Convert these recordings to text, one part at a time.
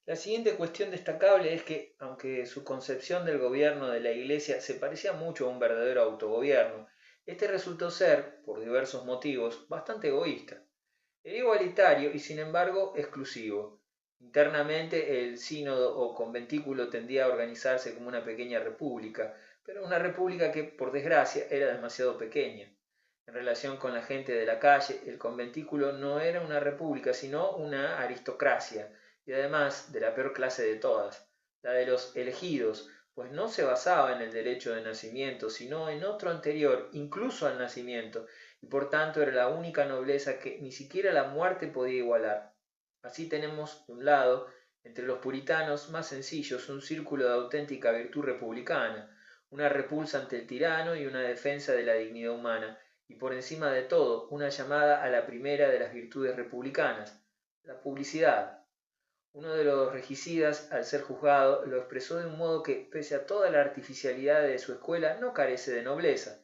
La siguiente cuestión destacable es que, aunque su concepción del gobierno de la Iglesia se parecía mucho a un verdadero autogobierno, este resultó ser, por diversos motivos, bastante egoísta. Era igualitario y sin embargo exclusivo. Internamente el sínodo o conventículo tendía a organizarse como una pequeña república, pero una república que, por desgracia, era demasiado pequeña. En relación con la gente de la calle, el conventículo no era una república, sino una aristocracia, y además de la peor clase de todas, la de los elegidos, pues no se basaba en el derecho de nacimiento, sino en otro anterior, incluso al nacimiento, y por tanto era la única nobleza que ni siquiera la muerte podía igualar. Así tenemos, de un lado, entre los puritanos más sencillos, un círculo de auténtica virtud republicana, una repulsa ante el tirano y una defensa de la dignidad humana, y por encima de todo, una llamada a la primera de las virtudes republicanas, la publicidad. Uno de los regicidas, al ser juzgado, lo expresó de un modo que, pese a toda la artificialidad de su escuela, no carece de nobleza.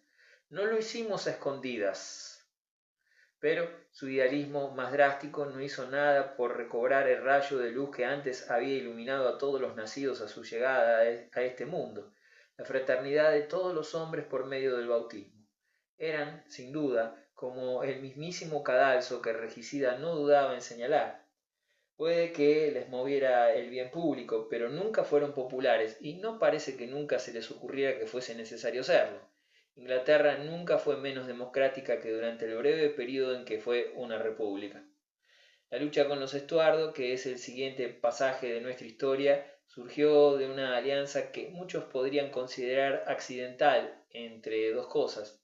No lo hicimos a escondidas. Pero su idealismo más drástico no hizo nada por recobrar el rayo de luz que antes había iluminado a todos los nacidos a su llegada a este mundo, la fraternidad de todos los hombres por medio del bautismo. Eran, sin duda, como el mismísimo cadalso que el regicida no dudaba en señalar. Puede que les moviera el bien público, pero nunca fueron populares y no parece que nunca se les ocurriera que fuese necesario serlo. Inglaterra nunca fue menos democrática que durante el breve periodo en que fue una república. La lucha con los Estuardo, que es el siguiente pasaje de nuestra historia, surgió de una alianza que muchos podrían considerar accidental entre dos cosas.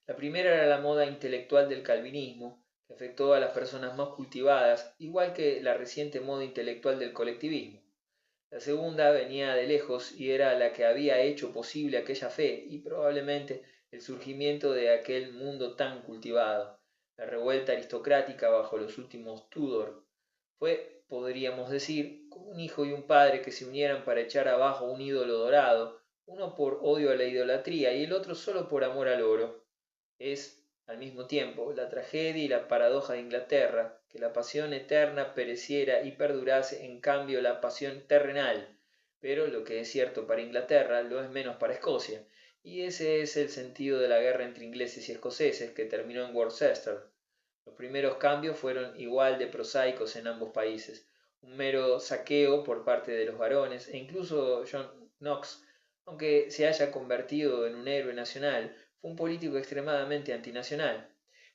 La primera era la moda intelectual del calvinismo, que afectó a las personas más cultivadas, igual que la reciente moda intelectual del colectivismo. La segunda venía de lejos y era la que había hecho posible aquella fe y probablemente el surgimiento de aquel mundo tan cultivado. La revuelta aristocrática bajo los últimos Tudor fue, podríamos decir, como un hijo y un padre que se unieran para echar abajo un ídolo dorado, uno por odio a la idolatría y el otro solo por amor al oro. Es, al mismo tiempo, la tragedia y la paradoja de Inglaterra, que la pasión eterna pereciera y perdurase en cambio la pasión terrenal, pero lo que es cierto para Inglaterra lo es menos para Escocia, y ese es el sentido de la guerra entre ingleses y escoceses que terminó en Worcester. Los primeros cambios fueron igual de prosaicos en ambos países, un mero saqueo por parte de los varones, e incluso John Knox, aunque se haya convertido en un héroe nacional, fue un político extremadamente antinacional.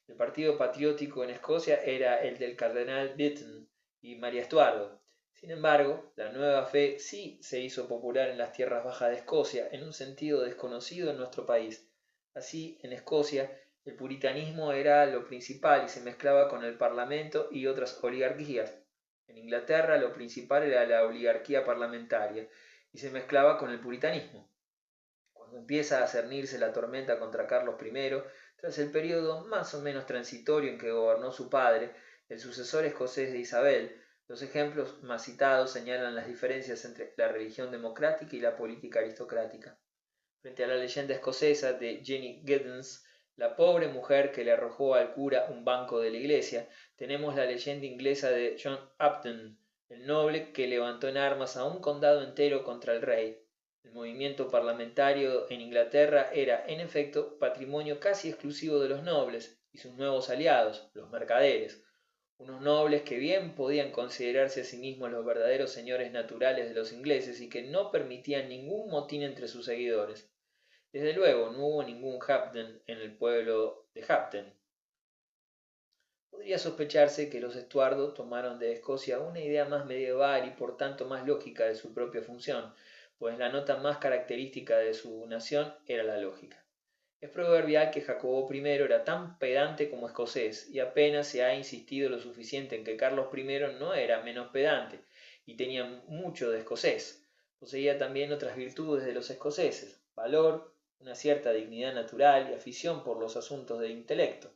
El partido patriótico en Escocia era el del cardenal Lytton y María Estuardo. Sin embargo, la nueva fe sí se hizo popular en las tierras bajas de Escocia, en un sentido desconocido en nuestro país. Así, en Escocia, el puritanismo era lo principal y se mezclaba con el parlamento y otras oligarquías. En Inglaterra lo principal era la oligarquía parlamentaria y se mezclaba con el puritanismo. Cuando empieza a cernirse la tormenta contra Carlos I, tras el periodo más o menos transitorio en que gobernó su padre, el sucesor escocés de Isabel, los ejemplos más citados señalan las diferencias entre la religión democrática y la política aristocrática. Frente a la leyenda escocesa de Jenny Giddens, la pobre mujer que le arrojó al cura un banco de la iglesia, tenemos la leyenda inglesa de John Upton, el noble que levantó en armas a un condado entero contra el rey. El movimiento parlamentario en Inglaterra era, en efecto, patrimonio casi exclusivo de los nobles y sus nuevos aliados, los mercaderes, unos nobles que bien podían considerarse a sí mismos los verdaderos señores naturales de los ingleses y que no permitían ningún motín entre sus seguidores. Desde luego, no hubo ningún Hapden en el pueblo de Hapden. Podría sospecharse que los Estuardo tomaron de Escocia una idea más medieval y por tanto más lógica de su propia función, pues la nota más característica de su nación era la lógica. Es proverbial que Jacobo I era tan pedante como escocés, y apenas se ha insistido lo suficiente en que Carlos I no era menos pedante, y tenía mucho de escocés. Poseía también otras virtudes de los escoceses, valor, una cierta dignidad natural y afición por los asuntos de intelecto.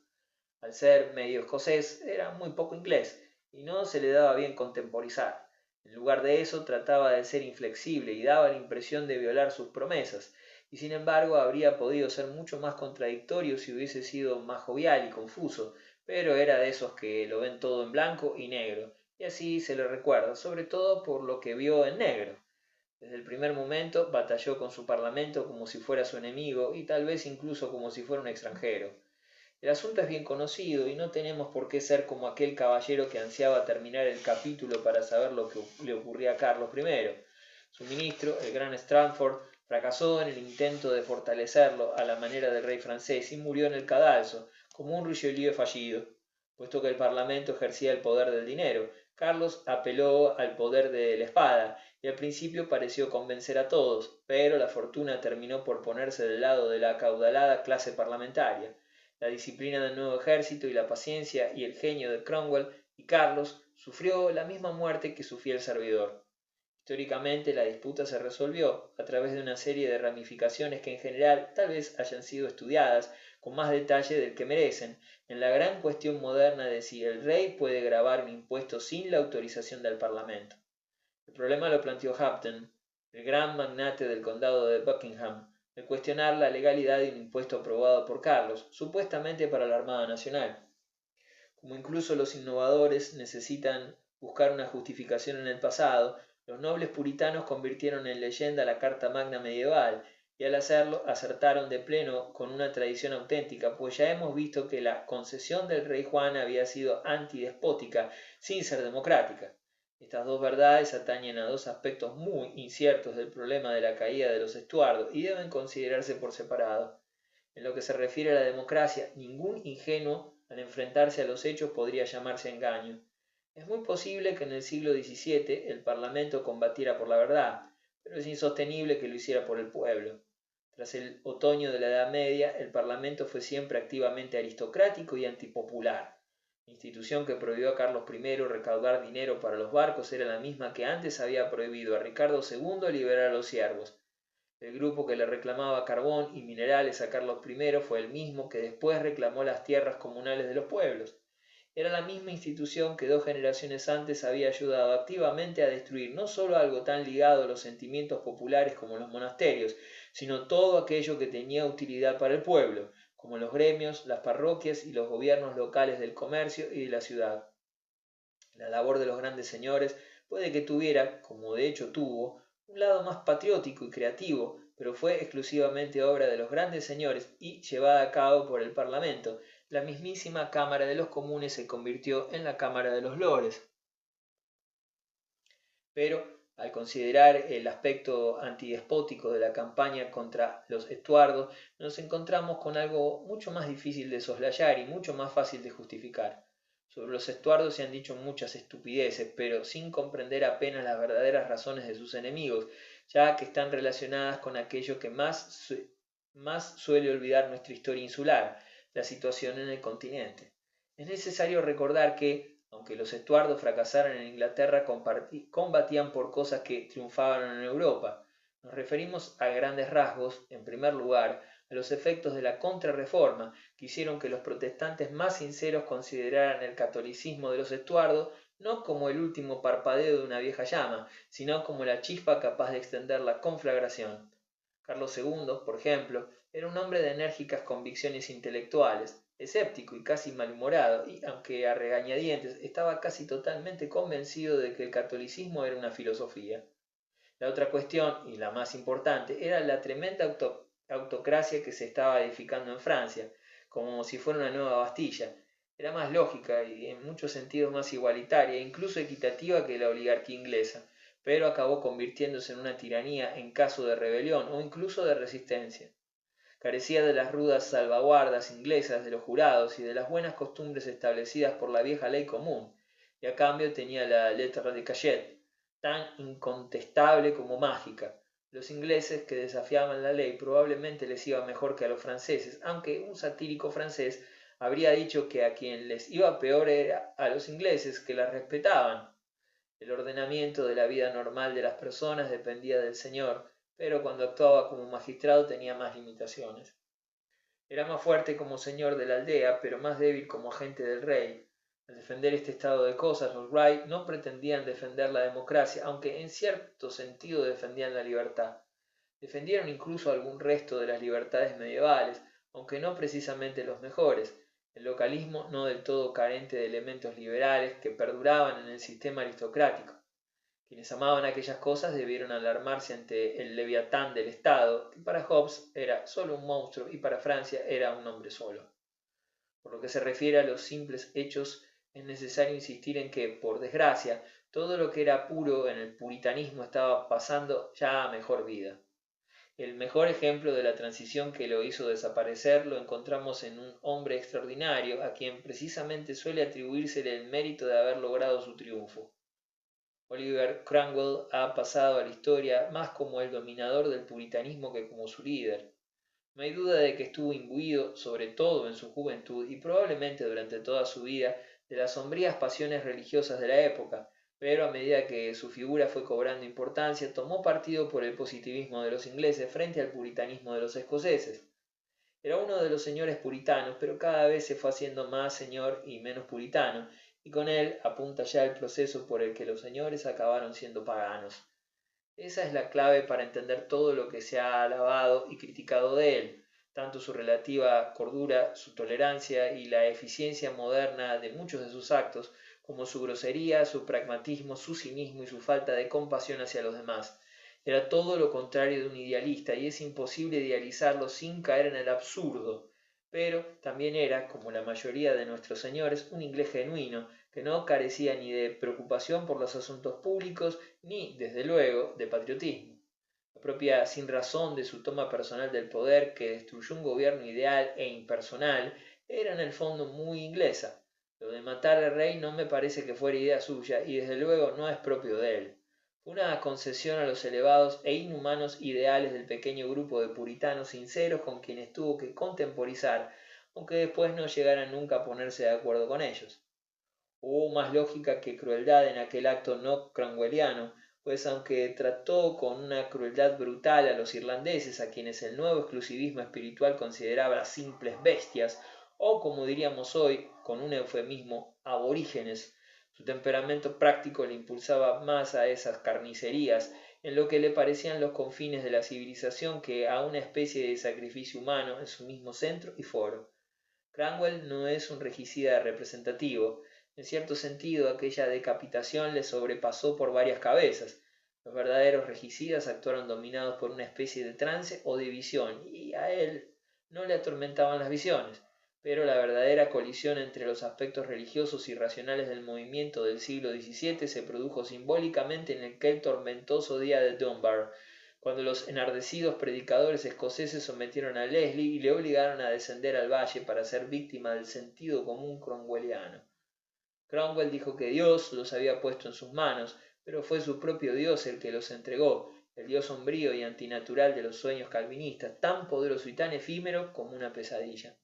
Al ser medio escocés, era muy poco inglés, y no se le daba bien contemporizar. En lugar de eso, trataba de ser inflexible y daba la impresión de violar sus promesas, y sin embargo habría podido ser mucho más contradictorio si hubiese sido más jovial y confuso, pero era de esos que lo ven todo en blanco y negro, y así se le recuerda, sobre todo por lo que vio en negro. Desde el primer momento batalló con su parlamento como si fuera su enemigo y tal vez incluso como si fuera un extranjero. El asunto es bien conocido y no tenemos por qué ser como aquel caballero que ansiaba terminar el capítulo para saber lo que le ocurría a Carlos I. Su ministro, el gran Strangford, fracasó en el intento de fortalecerlo a la manera del rey francés y murió en el cadalso, como un Richelieu fallido. Puesto que el Parlamento ejercía el poder del dinero, Carlos apeló al poder de la espada y al principio pareció convencer a todos, pero la fortuna terminó por ponerse del lado de la acaudalada clase parlamentaria. La disciplina del nuevo ejército y la paciencia y el genio de Cromwell y Carlos sufrió la misma muerte que su fiel servidor. Históricamente la disputa se resolvió a través de una serie de ramificaciones que en general tal vez hayan sido estudiadas con más detalle del que merecen, en la gran cuestión moderna de si el rey puede gravar un impuesto sin la autorización del Parlamento. El problema lo planteó Hampden, el gran magnate del condado de Buckingham, de cuestionar la legalidad de un impuesto aprobado por Carlos, supuestamente para la Armada Nacional. Como incluso los innovadores necesitan buscar una justificación en el pasado, los nobles puritanos convirtieron en leyenda la Carta Magna medieval y al hacerlo acertaron de pleno con una tradición auténtica, pues ya hemos visto que la concesión del rey Juan había sido antidespótica sin ser democrática. Estas dos verdades atañen a dos aspectos muy inciertos del problema de la caída de los Estuardos y deben considerarse por separado. En lo que se refiere a la democracia, ningún ingenuo al enfrentarse a los hechos podría llamarse engaño. Es muy posible que en el siglo XVII el Parlamento combatiera por la verdad, pero es insostenible que lo hiciera por el pueblo. Tras el otoño de la Edad Media, el Parlamento fue siempre activamente aristocrático y antipopular. La institución que prohibió a Carlos I recaudar dinero para los barcos era la misma que antes había prohibido a Ricardo II liberar a los siervos. El grupo que le reclamaba carbón y minerales a Carlos I fue el mismo que después reclamó las tierras comunales de los pueblos. Era la misma institución que 2 generaciones antes había ayudado activamente a destruir no solo algo tan ligado a los sentimientos populares como los monasterios, sino todo aquello que tenía utilidad para el pueblo, como los gremios, las parroquias y los gobiernos locales del comercio y de la ciudad. La labor de los grandes señores puede que tuviera, como de hecho tuvo, un lado más patriótico y creativo, pero fue exclusivamente obra de los grandes señores y llevada a cabo por el Parlamento. La mismísima Cámara de los Comunes se convirtió en la Cámara de los Lores. Pero al considerar el aspecto antidespótico de la campaña contra los Estuardos, nos encontramos con algo mucho más difícil de soslayar y mucho más fácil de justificar. Sobre los Estuardos se han dicho muchas estupideces, pero sin comprender apenas las verdaderas razones de sus enemigos, ya que están relacionadas con aquello que más suele olvidar nuestra historia insular, la situación en el continente. Es necesario recordar que, aunque los Estuardos fracasaran en Inglaterra, combatían por cosas que triunfaban en Europa. Nos referimos a grandes rasgos, en primer lugar, a los efectos de la Contrarreforma, que hicieron que los protestantes más sinceros consideraran el catolicismo de los Estuardos no como el último parpadeo de una vieja llama, sino como la chispa capaz de extender la conflagración. Carlos II, por ejemplo, era un hombre de enérgicas convicciones intelectuales, escéptico y casi malhumorado, y, aunque a regañadientes, estaba casi totalmente convencido de que el catolicismo era una filosofía. La otra cuestión, y la más importante, era la tremenda autocracia que se estaba edificando en Francia, como si fuera una nueva Bastilla. Era más lógica y en muchos sentidos más igualitaria e incluso equitativa que la oligarquía inglesa, pero acabó convirtiéndose en una tiranía en caso de rebelión o incluso de resistencia. Carecía de las rudas salvaguardas inglesas de los jurados y de las buenas costumbres establecidas por la vieja ley común, y a cambio tenía la lettre de cachet, tan incontestable como mágica. Los ingleses que desafiaban la ley probablemente les iba mejor que a los franceses, aunque un satírico francés habría dicho que a quien les iba peor era a los ingleses, que la respetaban. El ordenamiento de la vida normal de las personas dependía del señor, pero cuando actuaba como magistrado tenía más limitaciones. Era más fuerte como señor de la aldea, pero más débil como agente del rey. Al defender este estado de cosas, los Wright no pretendían defender la democracia, aunque en cierto sentido defendían la libertad. Defendieron incluso algún resto de las libertades medievales, aunque no precisamente los mejores. el localismo no del todo carente de elementos liberales que perduraban en el sistema aristocrático. Quienes amaban aquellas cosas debieron alarmarse ante el leviatán del Estado, que para Hobbes era solo un monstruo y para Francia era un hombre solo. Por lo que se refiere a los simples hechos, es necesario insistir en que, por desgracia, todo lo que era puro en el puritanismo estaba pasando ya a mejor vida. El mejor ejemplo de la transición que lo hizo desaparecer lo encontramos en un hombre extraordinario a quien precisamente suele atribuírsele el mérito de haber logrado su triunfo. Oliver Cromwell ha pasado a la historia más como el dominador del puritanismo que como su líder. No hay duda de que estuvo imbuido, sobre todo en su juventud y probablemente durante toda su vida, de las sombrías pasiones religiosas de la época, pero a medida que su figura fue cobrando importancia, tomó partido por el positivismo de los ingleses frente al puritanismo de los escoceses. Era uno de los señores puritanos, pero cada vez se fue haciendo más señor y menos puritano, y con él apunta ya el proceso por el que los señores acabaron siendo paganos. Esa es la clave para entender todo lo que se ha alabado y criticado de él, tanto su relativa cordura, su tolerancia y la eficiencia moderna de muchos de sus actos, como su grosería, su pragmatismo, su cinismo y su falta de compasión hacia los demás. Era todo lo contrario de un idealista y es imposible idealizarlo sin caer en el absurdo, pero también era, como la mayoría de nuestros señores, un inglés genuino, que no carecía ni de preocupación por los asuntos públicos, ni, desde luego, de patriotismo. La propia sinrazón de su toma personal del poder, que destruyó un gobierno ideal e impersonal, era en el fondo muy inglesa. Lo de matar al rey no me parece que fuera idea suya, y desde luego no es propio de él. Fue una concesión a los elevados e inhumanos ideales del pequeño grupo de puritanos sinceros con quienes tuvo que contemporizar, aunque después no llegaran nunca a ponerse de acuerdo con ellos. Hubo más lógica que crueldad en aquel acto no cromwelliano, pues aunque trató con una crueldad brutal a los irlandeses, a quienes el nuevo exclusivismo espiritual consideraba simples bestias, o como diríamos hoy, con un eufemismo, aborígenes, su temperamento práctico le impulsaba más a esas carnicerías, en lo que le parecían los confines de la civilización que a una especie de sacrificio humano en su mismo centro y foro. Cromwell no es un regicida representativo. En cierto sentido, aquella decapitación le sobrepasó por varias cabezas. Los verdaderos regicidas actuaron dominados por una especie de trance o de visión, y a él no le atormentaban las visiones. Pero la verdadera colisión entre los aspectos religiosos y racionales del movimiento del siglo XVII se produjo simbólicamente en aquel tormentoso día de Dunbar, cuando los enardecidos predicadores escoceses sometieron a Leslie y le obligaron a descender al valle para ser víctima del sentido común cromwelliano. Cromwell dijo que Dios los había puesto en sus manos, pero fue su propio Dios el que los entregó, el Dios sombrío y antinatural de los sueños calvinistas, tan poderoso y tan efímero como una pesadilla.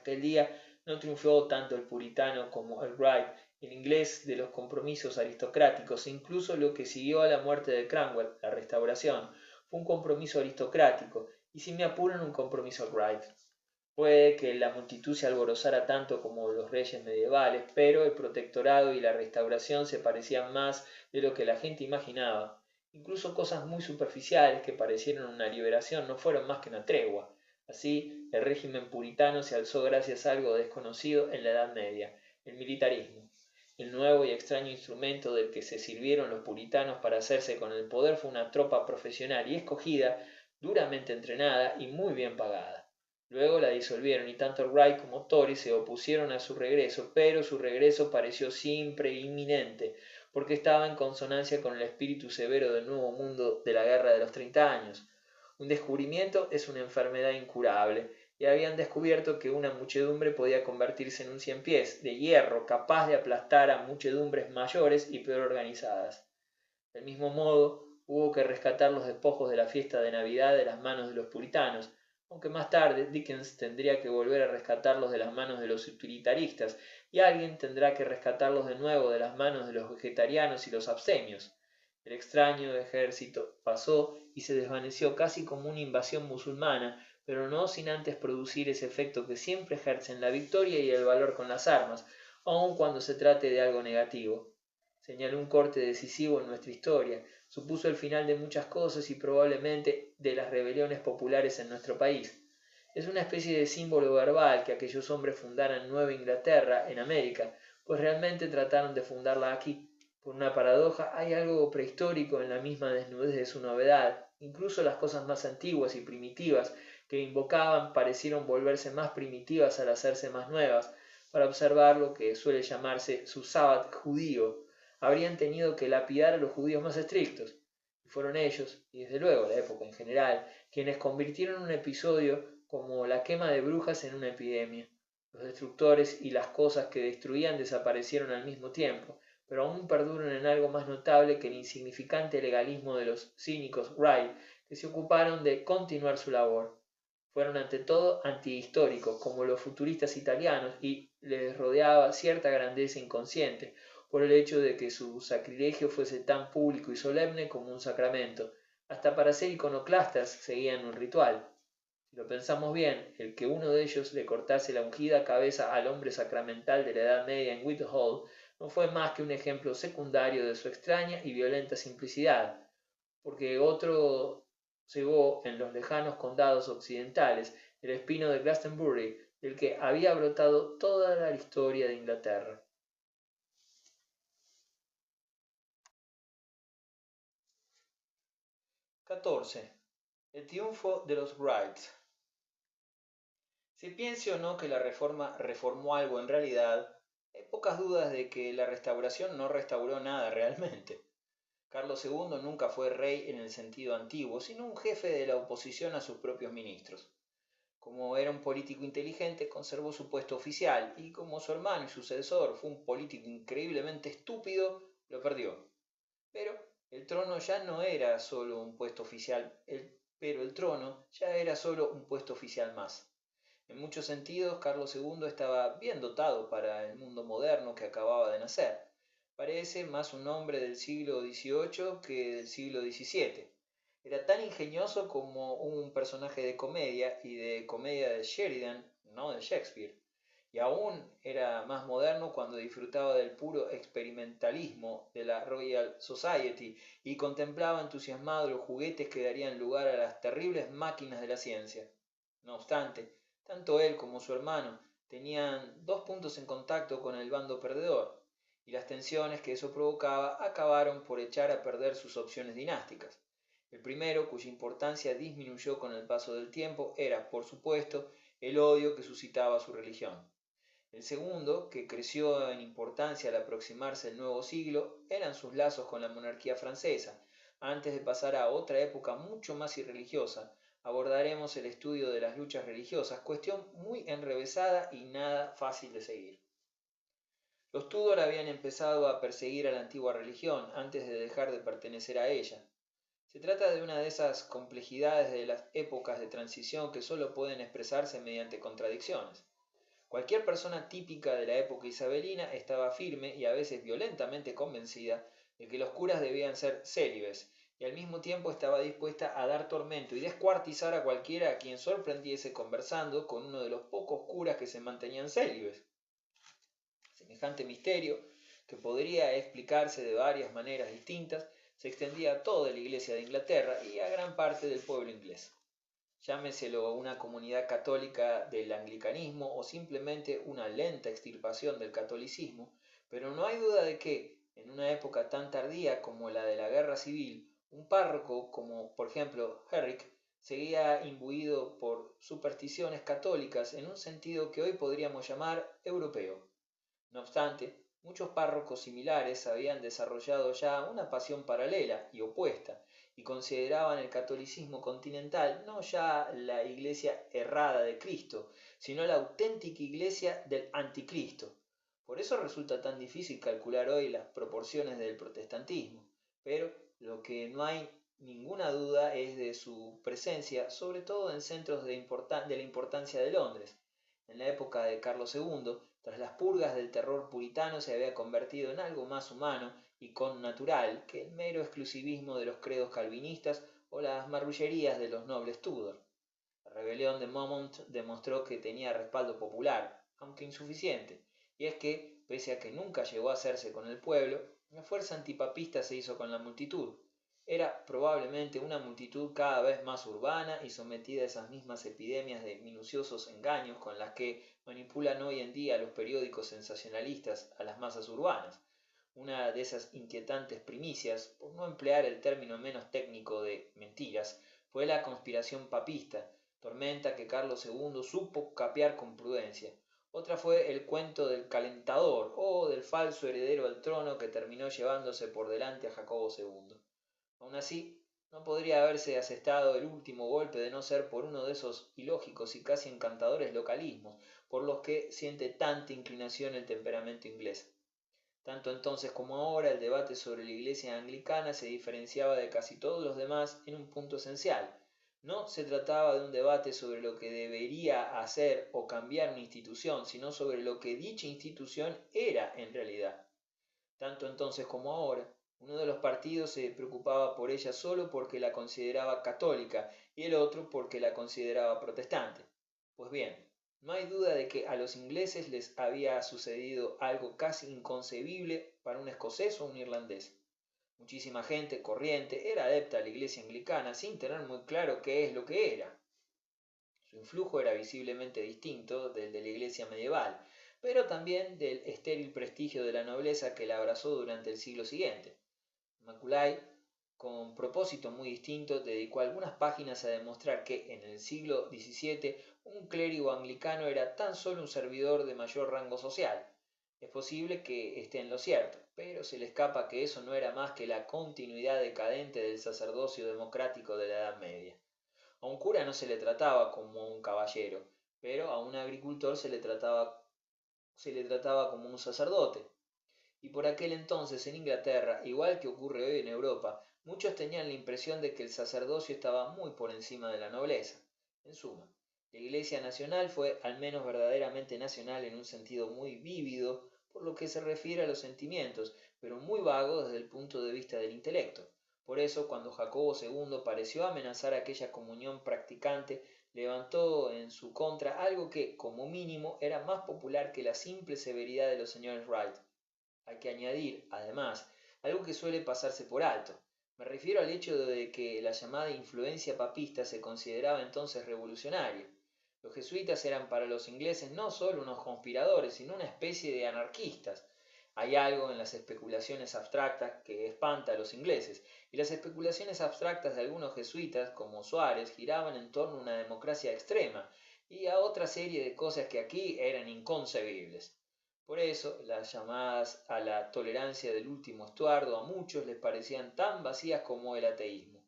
Aquel día no triunfó tanto el puritano como el Wright, el inglés de los compromisos aristocráticos, e incluso lo que siguió a la muerte de Cromwell, la Restauración, fue un compromiso aristocrático, y si me apuran un compromiso Wright. Puede que la multitud se alborozara tanto como los reyes medievales, pero el protectorado y la restauración se parecían más de lo que la gente imaginaba. Incluso cosas muy superficiales que parecieron una liberación no fueron más que una tregua. Así, el régimen puritano se alzó gracias a algo desconocido en la Edad Media, el militarismo. El nuevo y extraño instrumento del que se sirvieron los puritanos para hacerse con el poder fue una tropa profesional y escogida, duramente entrenada y muy bien pagada. Luego la disolvieron y tanto Wright como Tory se opusieron a su regreso, pero su regreso pareció siempre inminente, porque estaba en consonancia con el espíritu severo del nuevo mundo de la guerra de los 30 años. Un descubrimiento es una enfermedad incurable, y habían descubierto que una muchedumbre podía convertirse en un ciempiés de hierro capaz de aplastar a muchedumbres mayores y peor organizadas. Del mismo modo, hubo que rescatar los despojos de la fiesta de Navidad de las manos de los puritanos, aunque más tarde Dickens tendría que volver a rescatarlos de las manos de los utilitaristas, y alguien tendrá que rescatarlos de nuevo de las manos de los vegetarianos y los abstemios. El extraño ejército pasó y se desvaneció casi como una invasión musulmana, pero no sin antes producir ese efecto que siempre ejercen la victoria y el valor con las armas, aun cuando se trate de algo negativo. Señaló un corte decisivo en nuestra historia, supuso el final de muchas cosas y probablemente de las rebeliones populares en nuestro país. Es una especie de símbolo verbal que aquellos hombres fundaran Nueva Inglaterra en América, pues realmente trataron de fundarla aquí. Por una paradoja, hay algo prehistórico en la misma desnudez de su novedad. Incluso las cosas más antiguas y primitivas que invocaban parecieron volverse más primitivas al hacerse más nuevas. Para observar lo que suele llamarse su sábado judío, habrían tenido que lapidar a los judíos más estrictos. Y fueron ellos, y desde luego la época en general, quienes convirtieron un episodio como la quema de brujas en una epidemia. Los destructores y las cosas que destruían desaparecieron al mismo tiempo, pero aún perduran en algo más notable que el insignificante legalismo de los cínicos Wright, que se ocuparon de continuar su labor. Fueron ante todo antihistóricos, como los futuristas italianos, y les rodeaba cierta grandeza inconsciente, por el hecho de que su sacrilegio fuese tan público y solemne como un sacramento. Hasta para ser iconoclastas seguían un ritual. Si lo pensamos bien, el que uno de ellos le cortase la ungida cabeza al hombre sacramental de la Edad Media en Whitehall no fue más que un ejemplo secundario de su extraña y violenta simplicidad, porque otro cegó en los lejanos condados occidentales el espino de Glastonbury, del que había brotado toda la historia de Inglaterra. 14. El triunfo de los Wrights. Se piense o no que la Reforma reformó algo en realidad, hay pocas dudas de que la Restauración no restauró nada realmente. Carlos II nunca fue rey en el sentido antiguo, sino un jefe de la oposición a sus propios ministros. Como era un político inteligente, conservó su puesto oficial, y como su hermano y sucesor fue un político increíblemente estúpido, lo perdió. Pero el trono ya no era solo un puesto oficial, pero el trono ya era solo un puesto oficial más. En muchos sentidos, Carlos II estaba bien dotado para el mundo moderno que acababa de nacer. Parece más un hombre del siglo XVIII que del siglo XVII. Era tan ingenioso como un personaje de comedia, y de comedia de Sheridan, no de Shakespeare. Y aún era más moderno cuando disfrutaba del puro experimentalismo de la Royal Society y contemplaba entusiasmado los juguetes que darían lugar a las terribles máquinas de la ciencia. No obstante, tanto él como su hermano tenían dos puntos en contacto con el bando perdedor, y las tensiones que eso provocaba acabaron por echar a perder sus opciones dinásticas. El primero, cuya importancia disminuyó con el paso del tiempo, era, por supuesto, el odio que suscitaba su religión. El segundo, que creció en importancia al aproximarse el nuevo siglo, eran sus lazos con la monarquía francesa. Antes de pasar a otra época mucho más irreligiosa, abordaremos el estudio de las luchas religiosas, cuestión muy enrevesada y nada fácil de seguir. Los Tudor habían empezado a perseguir a la antigua religión antes de dejar de pertenecer a ella. Se trata de una de esas complejidades de las épocas de transición que solo pueden expresarse mediante contradicciones. Cualquier persona típica de la época isabelina estaba firme y a veces violentamente convencida de que los curas debían ser célibes, y al mismo tiempo estaba dispuesta a dar tormento y descuartizar a cualquiera a quien sorprendiese conversando con uno de los pocos curas que se mantenían célibes. Semejante misterio, que podría explicarse de varias maneras distintas, se extendía a toda la Iglesia de Inglaterra y a gran parte del pueblo inglés. Llámeselo una comunidad católica del anglicanismo o simplemente una lenta extirpación del catolicismo, pero no hay duda de que, en una época tan tardía como la de la Guerra Civil, un párroco como por ejemplo Herrick seguía imbuido por supersticiones católicas en un sentido que hoy podríamos llamar europeo. No obstante, muchos párrocos similares habían desarrollado ya una pasión paralela y opuesta, y consideraban el catolicismo continental no ya la iglesia errada de Cristo, sino la auténtica iglesia del anticristo. Por eso resulta tan difícil calcular hoy las proporciones del protestantismo, pero lo que no hay ninguna duda es de su presencia, sobre todo en centros de la importancia de Londres. En la época de Carlos II, tras las purgas del terror puritano, se había convertido en algo más humano y connatural que el mero exclusivismo de los credos calvinistas o las marrullerías de los nobles Tudor. La rebelión de Monmouth demostró que tenía respaldo popular, aunque insuficiente, y es que, pese a que nunca llegó a hacerse con el pueblo, la fuerza antipapista se hizo con la multitud. Era probablemente una multitud cada vez más urbana y sometida a esas mismas epidemias de minuciosos engaños con las que manipulan hoy en día los periódicos sensacionalistas a las masas urbanas. Una de esas inquietantes primicias, por no emplear el término menos técnico de mentiras, fue la conspiración papista, tormenta que Carlos II supo capear con prudencia. Otra fue el cuento del calentador o del falso heredero al trono que terminó llevándose por delante a Jacobo II. Aun así, no podría haberse asestado el último golpe de no ser por uno de esos ilógicos y casi encantadores localismos por los que siente tanta inclinación el temperamento inglés. Tanto entonces como ahora, el debate sobre la Iglesia anglicana se diferenciaba de casi todos los demás en un punto esencial. No se trataba de un debate sobre lo que debería hacer o cambiar una institución, sino sobre lo que dicha institución era en realidad. Tanto entonces como ahora, uno de los partidos se preocupaba por ella solo porque la consideraba católica y el otro porque la consideraba protestante. Pues bien, no hay duda de que a los ingleses les había sucedido algo casi inconcebible para un escocés o un irlandés. Muchísima gente corriente era adepta a la iglesia anglicana sin tener muy claro qué es lo que era. Su influjo era visiblemente distinto del de la iglesia medieval, pero también del estéril prestigio de la nobleza que la abrazó durante el siglo siguiente. Macaulay, con propósito muy distinto, dedicó algunas páginas a demostrar que en el siglo XVII un clérigo anglicano era tan solo un servidor de mayor rango social. Es posible que esté en lo cierto, pero se le escapa que eso no era más que la continuidad decadente del sacerdocio democrático de la Edad Media. A un cura no se le trataba como a un caballero, pero a un agricultor se le trataba como un sacerdote. Y por aquel entonces en Inglaterra, igual que ocurre hoy en Europa, muchos tenían la impresión de que el sacerdocio estaba muy por encima de la nobleza. En suma, la Iglesia nacional fue al menos verdaderamente nacional en un sentido muy vívido por lo que se refiere a los sentimientos, pero muy vago desde el punto de vista del intelecto. Por eso, cuando Jacobo II pareció amenazar aquella comunión practicante, levantó en su contra algo que, como mínimo, era más popular que la simple severidad de los señores Wright. Hay que añadir, además, algo que suele pasarse por alto. Me refiero al hecho de que la llamada influencia papista se consideraba entonces revolucionaria. Los jesuitas eran para los ingleses no solo unos conspiradores, sino una especie de anarquistas. Hay algo en las especulaciones abstractas que espanta a los ingleses, y las especulaciones abstractas de algunos jesuitas, como Suárez, giraban en torno a una democracia extrema y a otra serie de cosas que aquí eran inconcebibles. Por eso, las llamadas a la tolerancia del último Estuardo a muchos les parecían tan vacías como el ateísmo.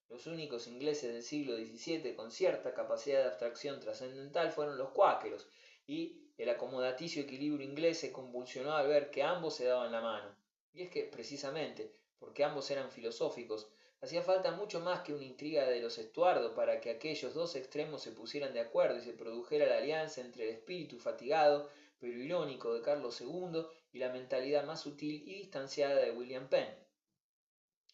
Los únicos ingleses del siglo XVII con cierta capacidad de abstracción trascendental fueron los cuáqueros, y el acomodaticio equilibrio inglés se convulsionó al ver que ambos se daban la mano. Y es que, precisamente, porque ambos eran filosóficos, hacía falta mucho más que una intriga de los Estuardo para que aquellos dos extremos se pusieran de acuerdo y se produjera la alianza entre el espíritu fatigado pero irónico de Carlos II y la mentalidad más sutil y distanciada de William Penn.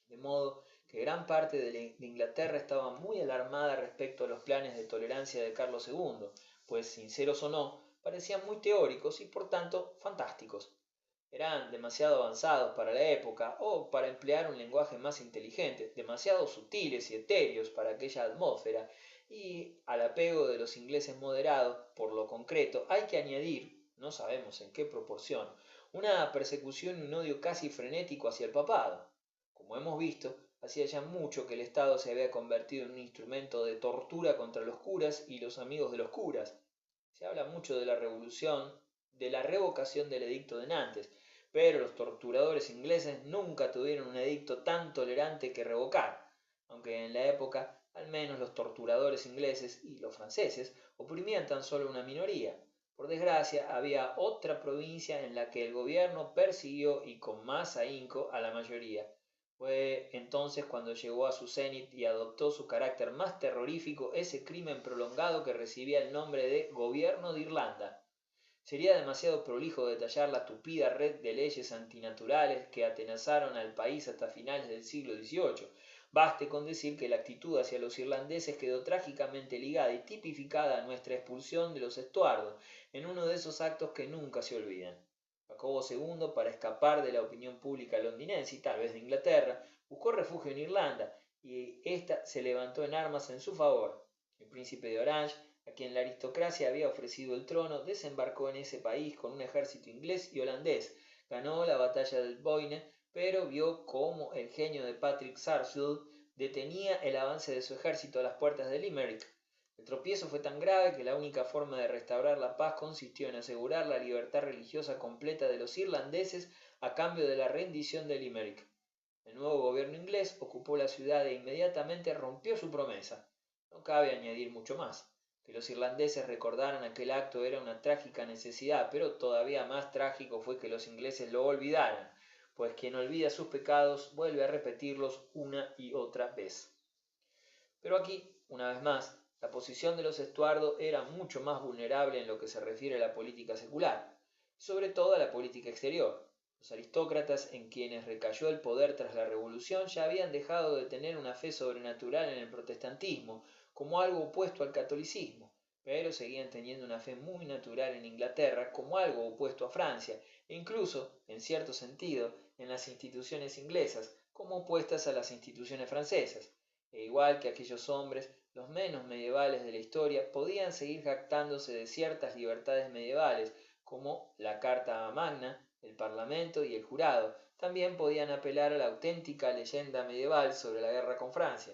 De modo que gran parte de Inglaterra estaba muy alarmada respecto a los planes de tolerancia de Carlos II, pues, sinceros o no, parecían muy teóricos y por tanto fantásticos. Eran demasiado avanzados para la época, o para emplear un lenguaje más inteligente, demasiado sutiles y etéreos para aquella atmósfera, y al apego de los ingleses moderados, por lo concreto, hay que añadir, no sabemos en qué proporción, una persecución y un odio casi frenético hacia el papado. Como hemos visto, hacía ya mucho que el Estado se había convertido en un instrumento de tortura contra los curas y los amigos de los curas. Se habla mucho de la revolución, de la revocación del edicto de Nantes, pero los torturadores ingleses nunca tuvieron un edicto tan tolerante que revocar, aunque en la época al menos los torturadores ingleses y los franceses oprimían tan solo una minoría. Por desgracia, había otra provincia en la que el gobierno persiguió y con más ahínco a la mayoría. Fue entonces cuando llegó a su cenit y adoptó su carácter más terrorífico ese crimen prolongado que recibía el nombre de Gobierno de Irlanda. Sería demasiado prolijo detallar la tupida red de leyes antinaturales que atenazaron al país hasta finales del siglo XVIII. Baste con decir que la actitud hacia los irlandeses quedó trágicamente ligada y tipificada a nuestra expulsión de los Estuardos, en uno de esos actos que nunca se olvidan. Jacobo II, para escapar de la opinión pública londinense y tal vez de Inglaterra, Buscó refugio en Irlanda y ésta se levantó en armas en su favor. El príncipe de Orange, a quien la aristocracia había ofrecido el trono, desembarcó en ese país con un ejército inglés y holandés, ganó la batalla del Boyne, pero vio cómo el genio de Patrick Sarsfield detenía el avance de su ejército a las puertas de Limerick. El tropiezo fue tan grave que la única forma de restaurar la paz consistió en asegurar la libertad religiosa completa de los irlandeses a cambio de la rendición de Limerick. El nuevo gobierno inglés ocupó la ciudad e inmediatamente rompió su promesa. No cabe añadir mucho más. Que los irlandeses recordaran aquel acto era una trágica necesidad, pero todavía más trágico fue que los ingleses lo olvidaran, pues quien olvida sus pecados vuelve a repetirlos una y otra vez. Pero aquí, una vez más, la posición de los Estuardo era mucho más vulnerable en lo que se refiere a la política secular, y sobre todo a la política exterior. Los aristócratas en quienes recayó el poder tras la Revolución ya habían dejado de tener una fe sobrenatural en el protestantismo, como algo opuesto al catolicismo, pero seguían teniendo una fe muy natural en Inglaterra como algo opuesto a Francia, e incluso, en cierto sentido, en las instituciones inglesas, como opuestas a las instituciones francesas. E igual que aquellos hombres, los menos medievales de la historia podían seguir jactándose de ciertas libertades medievales, como la Carta Magna, el Parlamento y el Jurado. También podían apelar a la auténtica leyenda medieval sobre la guerra con Francia.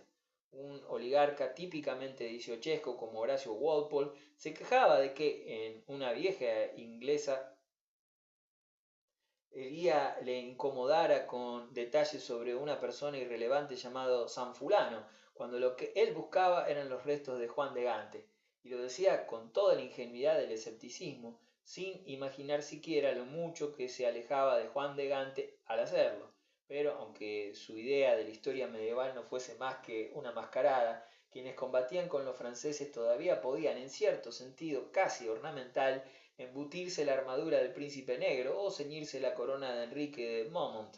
Un oligarca típicamente dieciochesco como Horacio Walpole se quejaba de que en una vieja inglesa el guía le incomodara con detalles sobre una persona irrelevante llamado San Fulano, cuando lo que él buscaba eran los restos de Juan de Gante, y lo decía con toda la ingenuidad del escepticismo, sin imaginar siquiera lo mucho que se alejaba de Juan de Gante al hacerlo. Pero aunque su idea de la historia medieval no fuese más que una mascarada, quienes combatían con los franceses todavía podían, en cierto sentido casi ornamental, embutirse la armadura del príncipe negro o ceñirse la corona de Enrique de Beaumont.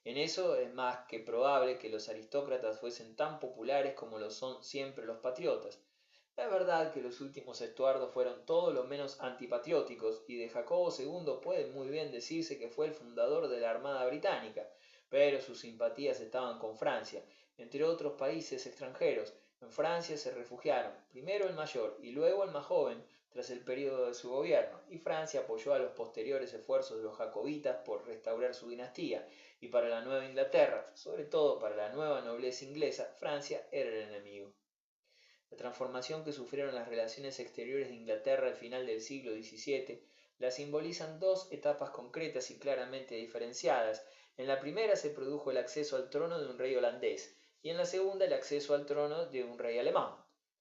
En eso es más que probable que los aristócratas fuesen tan populares como lo son siempre los patriotas. Es verdad que los últimos Estuardos fueron todo lo menos antipatrióticos, y de Jacobo II puede muy bien decirse que fue el fundador de la Armada Británica, pero sus simpatías estaban con Francia, entre otros países extranjeros. En Francia se refugiaron, primero el mayor y luego el más joven, tras el período de su gobierno, y Francia apoyó a los posteriores esfuerzos de los jacobitas por restaurar su dinastía, y para la Nueva Inglaterra, sobre todo para la nueva nobleza inglesa, Francia era el enemigo. La transformación que sufrieron las relaciones exteriores de Inglaterra al final del siglo XVII la simbolizan dos etapas concretas y claramente diferenciadas. En la primera se produjo el acceso al trono de un rey holandés, y en la segunda el acceso al trono de un rey alemán.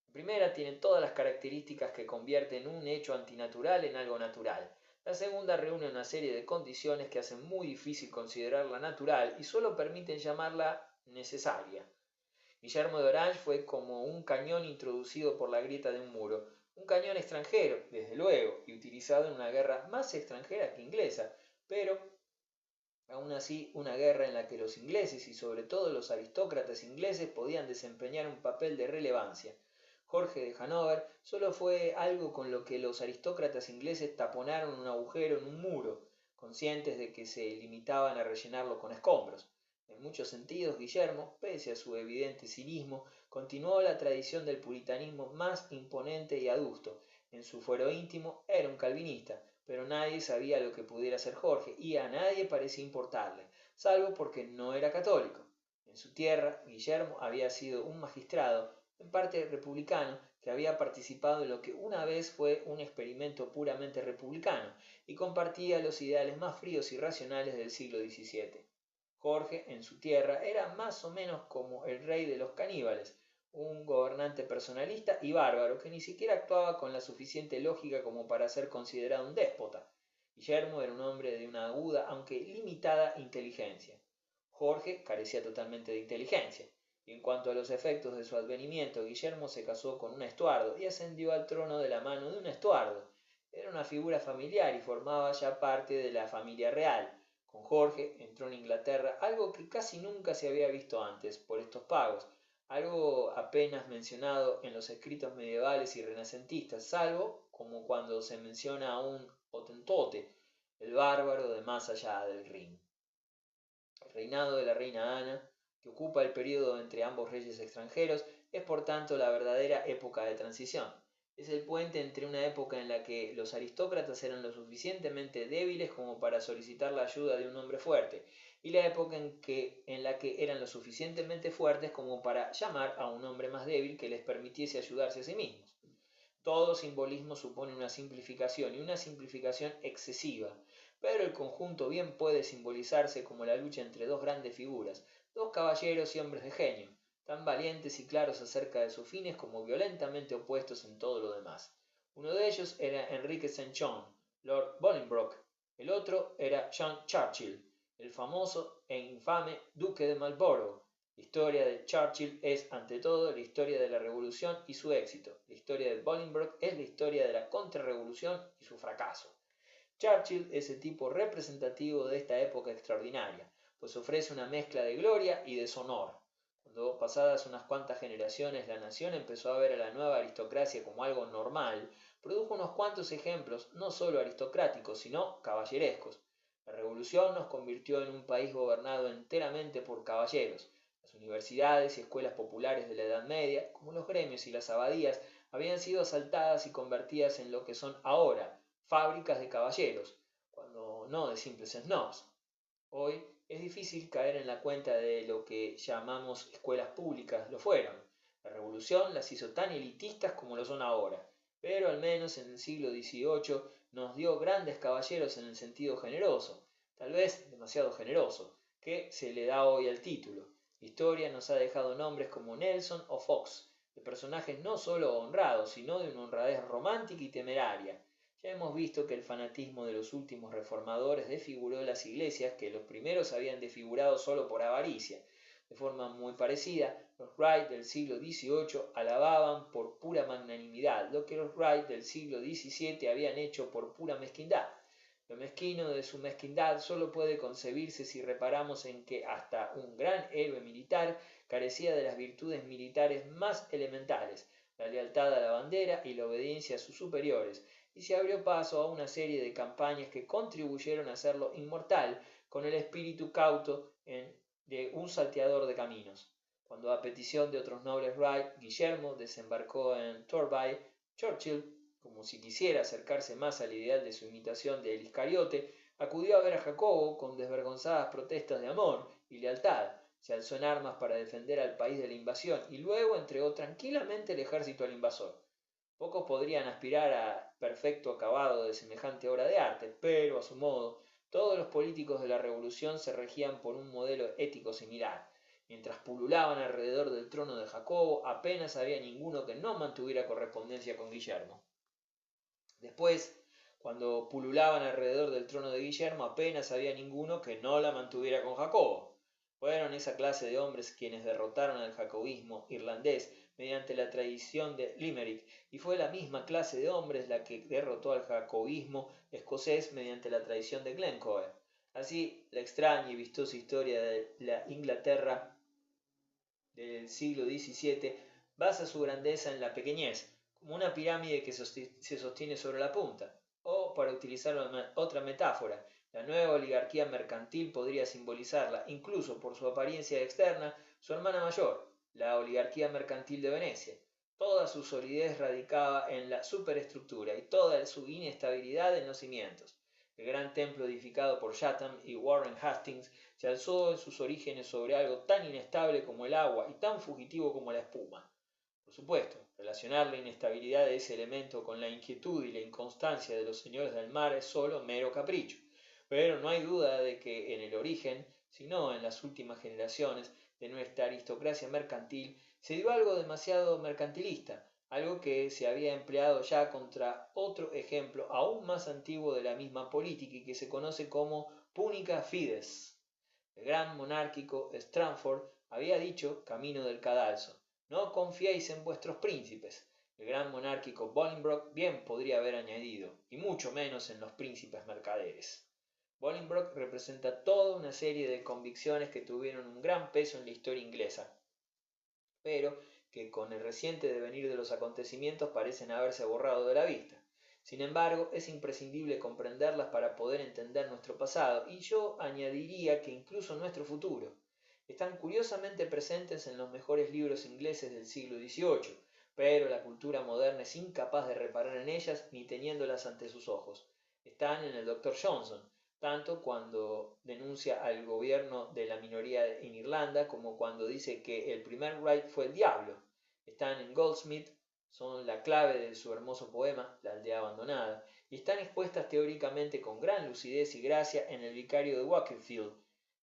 La primera tiene todas las características que convierten un hecho antinatural en algo natural. La segunda reúne una serie de condiciones que hacen muy difícil considerarla natural y solo permiten llamarla necesaria. Guillermo de Orange fue como un cañón introducido por la grieta de un muro, un cañón extranjero, desde luego, y utilizado en una guerra más extranjera que inglesa, pero aún así una guerra en la que los ingleses y sobre todo los aristócratas ingleses podían desempeñar un papel de relevancia. Jorge de Hanover solo fue algo con lo que los aristócratas ingleses taponaron un agujero en un muro, conscientes de que se limitaban a rellenarlo con escombros. En muchos sentidos, Guillermo, pese a su evidente cinismo, continuó la tradición del puritanismo más imponente y adusto. En su fuero íntimo era un calvinista, pero nadie sabía lo que pudiera ser Jorge, y a nadie parecía importarle, salvo porque no era católico. En su tierra, Guillermo había sido un magistrado, en parte republicano, que había participado en lo que una vez fue un experimento puramente republicano, y compartía los ideales más fríos y racionales del siglo XVII. Jorge, en su tierra, era más o menos como el rey de los caníbales, un gobernante personalista y bárbaro que ni siquiera actuaba con la suficiente lógica como para ser considerado un déspota. Guillermo era un hombre de una aguda, aunque limitada, inteligencia. Jorge carecía totalmente de inteligencia, y en cuanto a los efectos de su advenimiento, Guillermo se casó con un Estuardo y ascendió al trono de la mano de un Estuardo. Era una figura familiar y formaba ya parte de la familia real. Con Jorge entró en Inglaterra algo que casi nunca se había visto antes por estos pagos, algo apenas mencionado en los escritos medievales y renacentistas, salvo como cuando se menciona a un Hotentote, el bárbaro de más allá del Rin. El reinado de la reina Ana, que ocupa el periodo entre ambos reyes extranjeros, es por tanto la verdadera época de transición. Es el puente entre una época en la que los aristócratas eran lo suficientemente débiles como para solicitar la ayuda de un hombre fuerte, y la época en la que eran lo suficientemente fuertes como para llamar a un hombre más débil que les permitiese ayudarse a sí mismos. Todo simbolismo supone una simplificación y una simplificación excesiva, pero el conjunto bien puede simbolizarse como la lucha entre dos grandes figuras, dos caballeros y hombres de genio, tan valientes y claros acerca de sus fines como violentamente opuestos en todo lo demás. Uno de ellos era Enrique St. John, Lord Bolingbroke, el otro era John Churchill, el famoso e infame Duque de Marlborough. La historia de Churchill es, ante todo, la historia de la revolución y su éxito. La historia de Bolingbroke es la historia de la contrarrevolución y su fracaso. Churchill es el tipo representativo de esta época extraordinaria, pues ofrece una mezcla de gloria y deshonor. Cuando pasadas unas cuantas generaciones la nación empezó a ver a la nueva aristocracia como algo normal, produjo unos cuantos ejemplos no solo aristocráticos, sino caballerescos. La revolución nos convirtió en un país gobernado enteramente por caballeros. Las universidades y escuelas populares de la Edad Media, como los gremios y las abadías, habían sido asaltadas y convertidas en lo que son ahora, fábricas de caballeros, cuando no de simples snobs. Hoy es difícil caer en la cuenta de lo que llamamos escuelas públicas, lo fueron. La revolución las hizo tan elitistas como lo son ahora, pero al menos en el siglo XVIII nos dio grandes caballeros en el sentido generoso, tal vez demasiado generoso, que se le da hoy al título. La historia nos ha dejado nombres como Nelson o Fox, de personajes no solo honrados, sino de una honradez romántica y temeraria. Ya hemos visto que el fanatismo de los últimos reformadores desfiguró las iglesias que los primeros habían desfigurado solo por avaricia. De forma muy parecida, los Wright del siglo XVIII alababan por pura magnanimidad lo que los Wright del siglo XVII habían hecho por pura mezquindad. Lo mezquino de su mezquindad solo puede concebirse si reparamos en que hasta un gran héroe militar carecía de las virtudes militares más elementales, la lealtad a la bandera y la obediencia a sus superiores, y se abrió paso a una serie de campañas que contribuyeron a hacerlo inmortal con el espíritu cauto de un salteador de caminos. Cuando a petición de otros nobles Wright, Guillermo desembarcó en Torbay, Churchill, como si quisiera acercarse más al ideal de su imitación de El Iscariote, acudió a ver a Jacobo con desvergonzadas protestas de amor y lealtad, se alzó en armas para defender al país de la invasión y luego entregó tranquilamente el ejército al invasor. Pocos podrían aspirar a perfecto acabado de semejante obra de arte, pero a su modo, todos los políticos de la Revolución se regían por un modelo ético similar. Mientras pululaban alrededor del trono de Jacobo, apenas había ninguno que no mantuviera correspondencia con Guillermo. Después, cuando pululaban alrededor del trono de Guillermo, apenas había ninguno que no la mantuviera con Jacobo. Fueron esa clase de hombres quienes derrotaron al jacobismo irlandés mediante la traición de Limerick, y fue la misma clase de hombres la que derrotó al jacobismo escocés mediante la traición de Glencoe. Así, la extraña y vistosa historia de la Inglaterra del siglo XVII basa su grandeza en la pequeñez, como una pirámide que se sostiene sobre la punta. O, para utilizar otra metáfora, la nueva oligarquía mercantil podría simbolizarla, incluso por su apariencia externa, su hermana mayor, la oligarquía mercantil de Venecia. Toda su solidez radicaba en la superestructura y toda su inestabilidad en los cimientos. El gran templo edificado por Chatham y Warren Hastings se alzó en sus orígenes sobre algo tan inestable como el agua y tan fugitivo como la espuma. Por supuesto, relacionar la inestabilidad de ese elemento con la inquietud y la inconstancia de los señores del mar es solo mero capricho, pero no hay duda de que en el origen, si no en las últimas generaciones de nuestra aristocracia mercantil, se dio algo demasiado mercantilista, algo que se había empleado ya contra otro ejemplo aún más antiguo de la misma política y que se conoce como Punica Fides. El gran monárquico Stranford había dicho, camino del cadalso, no confiéis en vuestros príncipes. El gran monárquico Bolingbroke bien podría haber añadido, y mucho menos en los príncipes mercaderes. Bolingbroke representa toda una serie de convicciones que tuvieron un gran peso en la historia inglesa, pero que con el reciente devenir de los acontecimientos parecen haberse borrado de la vista. Sin embargo, es imprescindible comprenderlas para poder entender nuestro pasado y yo añadiría que incluso nuestro futuro. están curiosamente presentes en los mejores libros ingleses del siglo XVIII, pero la cultura moderna es incapaz de reparar en ellas ni teniéndolas ante sus ojos. Están en el Dr. Johnson, tanto cuando denuncia al gobierno de la minoría en Irlanda como cuando dice que el primer Wright fue el diablo. Están en Goldsmith, son la clave de su hermoso poema, La aldea abandonada, y están expuestas teóricamente con gran lucidez y gracia en El vicario de Wakefield.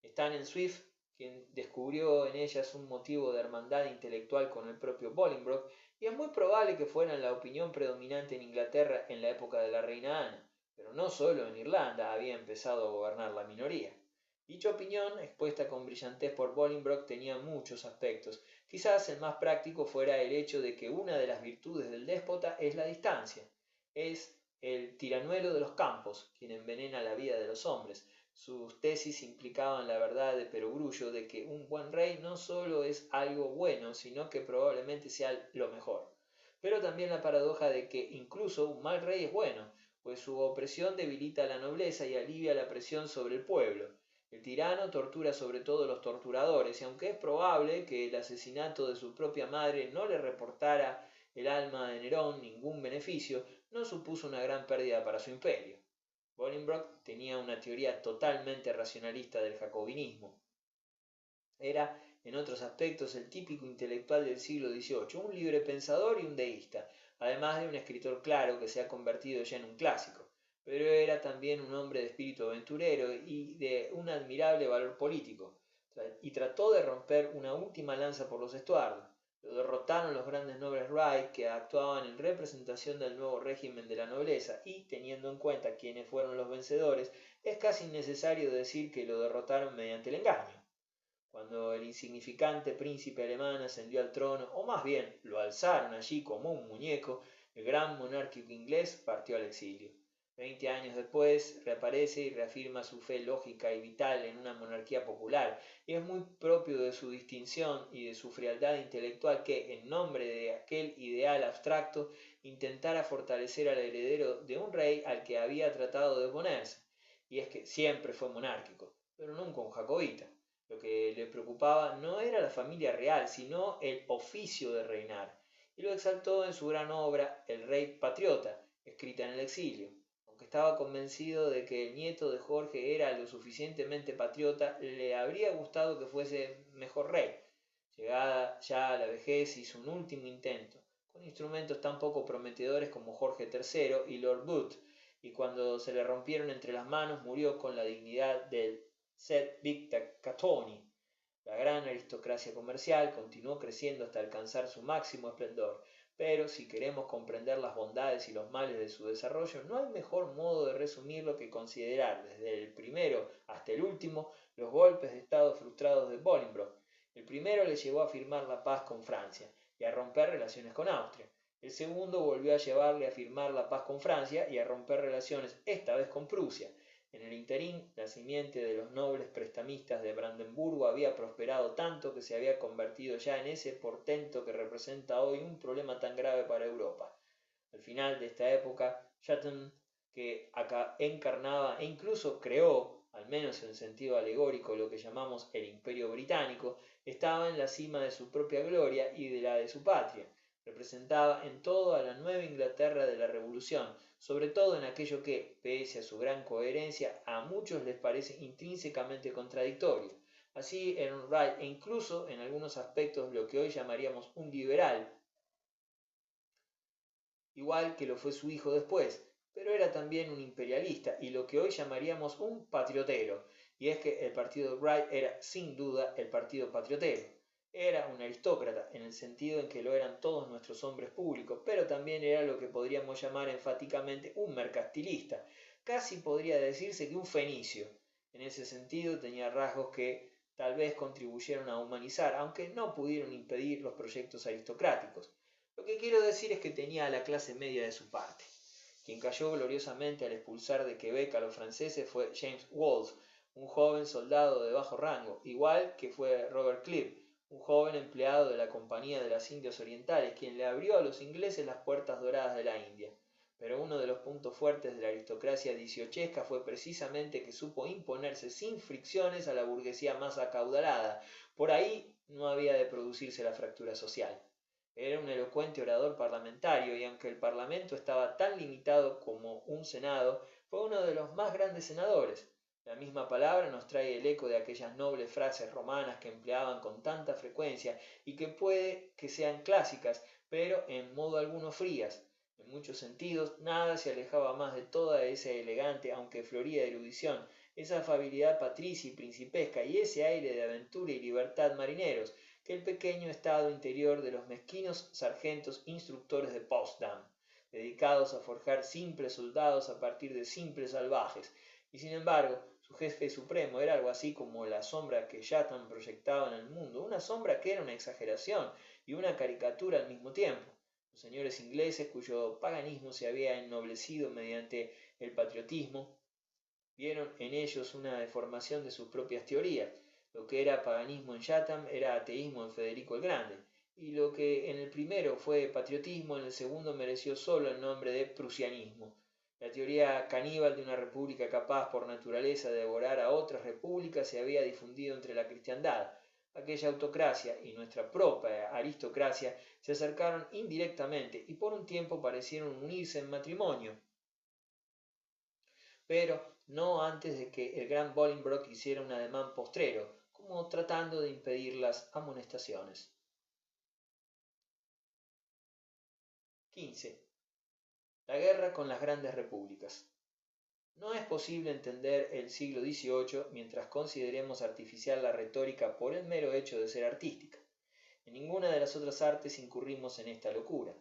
Están en Swift, quien descubrió en ellas un motivo de hermandad intelectual con el propio Bolingbroke, y es muy probable que fueran la opinión predominante en Inglaterra en la época de la reina Ana, pero no solo en Irlanda había empezado a gobernar la minoría. Dicha opinión, expuesta con brillantez por Bolingbroke, tenía muchos aspectos. Quizás el más práctico fuera el hecho de que una de las virtudes del déspota es la distancia. Es el tiranuelo de los campos, quien envenena la vida de los hombres. Sus tesis implicaban la verdad de perogrullo de que un buen rey no solo es algo bueno, sino que probablemente sea lo mejor. Pero también la paradoja de que incluso un mal rey es bueno, pues su opresión debilita a la nobleza y alivia la presión sobre el pueblo. El tirano tortura sobre todo a los torturadores, y aunque es probable que el asesinato de su propia madre no le reportara el alma de Nerón ningún beneficio, no supuso una gran pérdida para su imperio. Bolingbroke tenía una teoría totalmente racionalista del jacobinismo. Era, en otros aspectos, el típico intelectual del siglo XVIII, un libre pensador y un deísta, además de un escritor claro que se ha convertido ya en un clásico. Pero era también un hombre de espíritu aventurero y de un admirable valor político, y trató de romper una última lanza por los Estuardos. Lo derrotaron los grandes nobles Wright, que actuaban en representación del nuevo régimen de la nobleza, y, teniendo en cuenta quiénes fueron los vencedores, es casi innecesario decir que lo derrotaron mediante el engaño. Cuando el insignificante príncipe alemán ascendió al trono, o más bien lo alzaron allí como un muñeco, el gran monárquico inglés partió al exilio. 20 años después reaparece y reafirma su fe lógica y vital en una monarquía popular, y es muy propio de su distinción y de su frialdad intelectual que, en nombre de aquel ideal abstracto, intentara fortalecer al heredero de un rey al que había tratado de oponerse. Y es que siempre fue monárquico, pero nunca un jacobita. Lo que le preocupaba no era la familia real, sino el oficio de reinar, y lo exaltó en su gran obra El Rey Patriota, escrita en el exilio. Aunque estaba convencido de que el nieto de Jorge era lo suficientemente patriota, le habría gustado que fuese mejor rey. Llegada ya a la vejez, hizo un último intento, con instrumentos tan poco prometedores como Jorge III y Lord Bute, y cuando se le rompieron entre las manos murió con la dignidad del Sed Victa Catoni. La gran aristocracia comercial continuó creciendo hasta alcanzar su máximo esplendor, pero si queremos comprender las bondades y los males de su desarrollo, no hay mejor modo de resumirlo que considerar desde el primero hasta el último los golpes de estado frustrados de Bolingbroke. El primero le llevó a firmar la paz con Francia y a romper relaciones con Austria. El segundo volvió a llevarle a firmar la paz con Francia y a romper relaciones, esta vez con Prusia. En el ínterin, la simiente de los nobles prestamistas de Brandenburgo había prosperado tanto que se había convertido ya en ese portento que representa hoy un problema tan grave para Europa. Al final de esta época, Chatham, que encarnaba e incluso creó, al menos en sentido alegórico, lo que llamamos el Imperio Británico, estaba en la cima de su propia gloria y de la de su patria. Representaba en todo a la nueva Inglaterra de la Revolución, sobre todo en aquello que, pese a su gran coherencia, a muchos les parece intrínsecamente contradictorio. Así era un Wright e incluso en algunos aspectos lo que hoy llamaríamos un liberal, igual que lo fue su hijo después, pero era también un imperialista y lo que hoy llamaríamos un patriotero, y es que el partido de Wright era sin duda el partido patriotero. Era un aristócrata, en el sentido en que lo eran todos nuestros hombres públicos, pero también era lo que podríamos llamar enfáticamente un mercantilista, casi podría decirse que un fenicio. En ese sentido tenía rasgos que tal vez contribuyeron a humanizar, aunque no pudieron impedir los proyectos aristocráticos. Lo que quiero decir es que tenía a la clase media de su parte. Quien cayó gloriosamente al expulsar de Quebec a los franceses fue James Wolfe, un joven soldado de bajo rango, igual que fue Robert Clive, un joven empleado de la Compañía de las Indias Orientales, quien le abrió a los ingleses las puertas doradas de la India. Pero uno de los puntos fuertes de la aristocracia dieciochesca fue precisamente que supo imponerse sin fricciones a la burguesía más acaudalada. Por ahí no había de producirse la fractura social. Era un elocuente orador parlamentario y aunque el parlamento estaba tan limitado como un senado, fue uno de los más grandes senadores. La misma palabra nos trae el eco de aquellas nobles frases romanas que empleaban con tanta frecuencia y que puede que sean clásicas, pero en modo alguno frías. En muchos sentidos, nada se alejaba más de toda esa elegante, aunque florida erudición, esa afabilidad patricia y principesca y ese aire de aventura y libertad marineros, que el pequeño estado interior de los mezquinos sargentos instructores de Potsdam, dedicados a forjar simples soldados a partir de simples salvajes, y sin embargo, su jefe supremo era algo así como la sombra que Chatham proyectaba en el mundo, una sombra que era una exageración y una caricatura al mismo tiempo. Los señores ingleses, cuyo paganismo se había ennoblecido mediante el patriotismo, vieron en ellos una deformación de sus propias teorías. Lo que era paganismo en Chatham era ateísmo en Federico el Grande, y lo que en el primero fue patriotismo, en el segundo mereció solo el nombre de prusianismo. La teoría caníbal de una república capaz por naturaleza de devorar a otras repúblicas se había difundido entre la cristiandad. Aquella autocracia y nuestra propia aristocracia se acercaron indirectamente y por un tiempo parecieron unirse en matrimonio, pero no antes de que el gran Bolingbroke hiciera un ademán postrero, como tratando de impedir las amonestaciones. 15. La guerra con las grandes repúblicas. No es posible entender el siglo XVIII mientras consideremos artificial la retórica por el mero hecho de ser artística. En ninguna de las otras artes incurrimos en esta locura.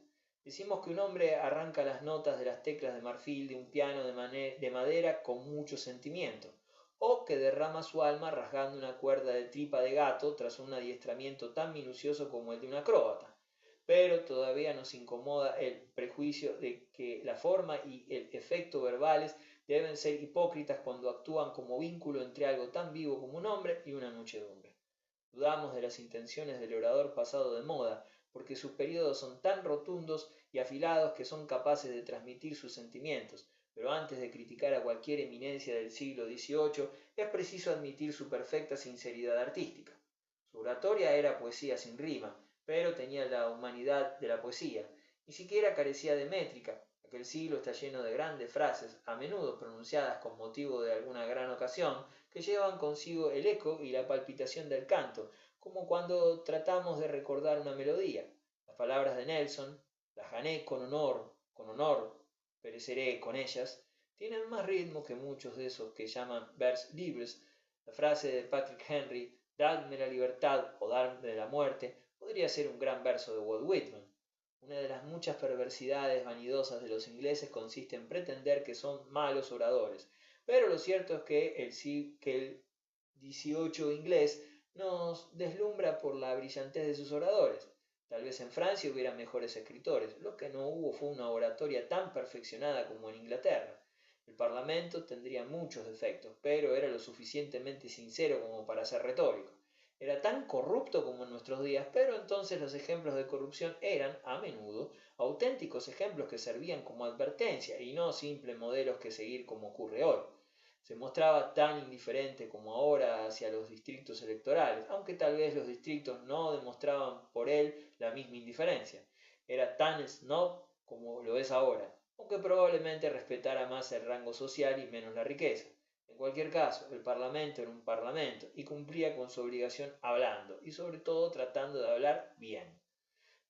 Decimos que un hombre arranca las notas de las teclas de marfil de un piano de madera con mucho sentimiento, o que derrama su alma rasgando una cuerda de tripa de gato tras un adiestramiento tan minucioso como el de un acróbata. Pero todavía nos incomoda el prejuicio de que la forma y el efecto verbales deben ser hipócritas cuando actúan como vínculo entre algo tan vivo como un hombre y una muchedumbre. Dudamos de las intenciones del orador pasado de moda, porque sus periodos son tan rotundos y afilados que son capaces de transmitir sus sentimientos, pero antes de criticar a cualquier eminencia del siglo XVIII es preciso admitir su perfecta sinceridad artística. Su oratoria era poesía sin rima, pero tenía la humanidad de la poesía, ni siquiera carecía de métrica. Aquel siglo está lleno de grandes frases, a menudo pronunciadas con motivo de alguna gran ocasión, que llevan consigo el eco y la palpitación del canto, como cuando tratamos de recordar una melodía. Las palabras de Nelson, las gané con honor, pereceré con ellas, tienen más ritmo que muchos de esos que llaman vers libres. La frase de Patrick Henry, dadme la libertad o dadme la muerte, podría ser un gran verso de Walt Whitman. Una de las muchas perversidades vanidosas de los ingleses consiste en pretender que son malos oradores, pero lo cierto es que el XVIII inglés nos deslumbra por la brillantez de sus oradores. Tal vez en Francia hubiera mejores escritores, lo que no hubo fue una oratoria tan perfeccionada como en Inglaterra. El Parlamento tendría muchos defectos, pero era lo suficientemente sincero como para ser retórico. Era tan corrupto como en nuestros días, pero entonces los ejemplos de corrupción eran, a menudo, auténticos ejemplos que servían como advertencia y no simples modelos que seguir como ocurre hoy. Se mostraba tan indiferente como ahora hacia los distritos electorales, aunque tal vez los distritos no demostraban por él la misma indiferencia. Era tan snob como lo es ahora, aunque probablemente respetara más el rango social y menos la riqueza. En cualquier caso, el Parlamento era un Parlamento y cumplía con su obligación hablando y sobre todo tratando de hablar bien.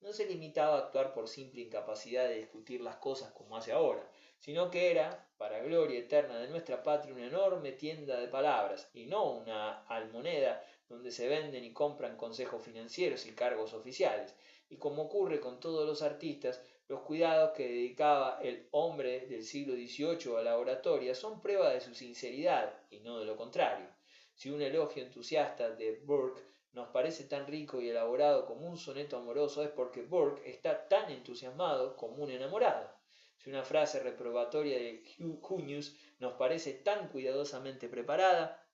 No se limitaba a actuar por simple incapacidad de discutir las cosas como hace ahora, sino que era, para gloria eterna de nuestra patria, una enorme tienda de palabras, y no una almoneda donde se venden y compran consejos financieros y cargos oficiales. Y como ocurre con todos los artistas, los cuidados que dedicaba el hombre del siglo XVIII a la oratoria son prueba de su sinceridad, y no de lo contrario. Si un elogio entusiasta de Burke nos parece tan rico y elaborado como un soneto amoroso es porque Burke está tan entusiasmado como un enamorado. Si una frase reprobatoria de Junius nos parece tan cuidadosamente preparada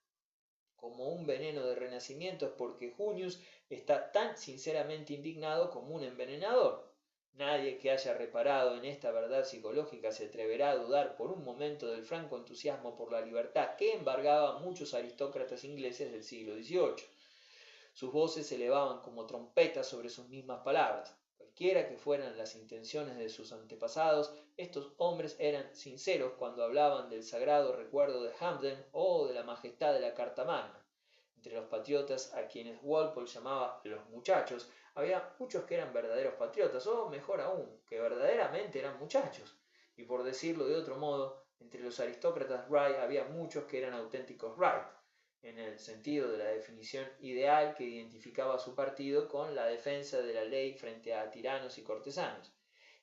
como un veneno de renacimiento es porque Junius está tan sinceramente indignado como un envenenador. Nadie que haya reparado en esta verdad psicológica se atreverá a dudar por un momento del franco entusiasmo por la libertad que embargaba a muchos aristócratas ingleses del siglo XVIII. Sus voces se elevaban como trompetas sobre sus mismas palabras. Cualquiera que fueran las intenciones de sus antepasados, estos hombres eran sinceros cuando hablaban del sagrado recuerdo de Hampden o de la majestad de la Carta Magna. Entre los patriotas, a quienes Walpole llamaba los muchachos, había muchos que eran verdaderos patriotas, o mejor aún, que verdaderamente eran muchachos. Y por decirlo de otro modo, entre los aristócratas Wright había muchos que eran auténticos Wright, en el sentido de la definición ideal que identificaba a su partido con la defensa de la ley frente a tiranos y cortesanos.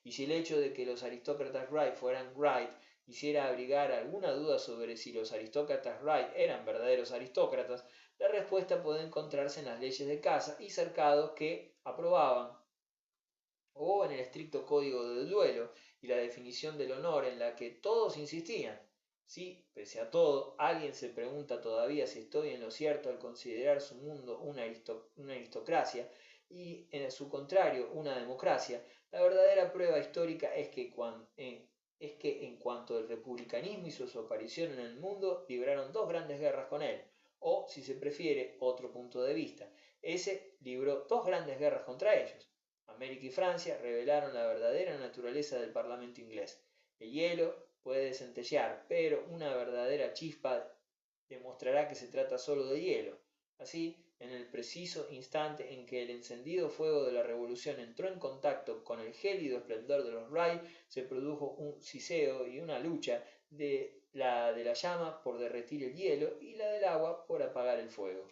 Y si el hecho de que los aristócratas Wright fueran Wright hiciera abrigar alguna duda sobre si los aristócratas Wright eran verdaderos aristócratas, la respuesta puede encontrarse en las leyes de caza y cercados que aprobaban, o en el estricto código del duelo y la definición del honor en la que todos insistían. Si, pese a todo, alguien se pregunta todavía si estoy en lo cierto al considerar su mundo una aristocracia y, en su contrario, una democracia, la verdadera prueba histórica es que en cuanto al republicanismo hizo su aparición en el mundo, libraron dos grandes guerras con él, o, si se prefiere, otro punto de vista. Ese libró dos grandes guerras contra ellos. América y Francia revelaron la verdadera naturaleza del Parlamento inglés. El hielo puede centellear, pero una verdadera chispa demostrará que se trata solo de hielo. Así, en el preciso instante en que el encendido fuego de la revolución entró en contacto con el gélido esplendor de los Wright, se produjo un siseo y una lucha de la llama por derretir el hielo y la del agua por apagar el fuego.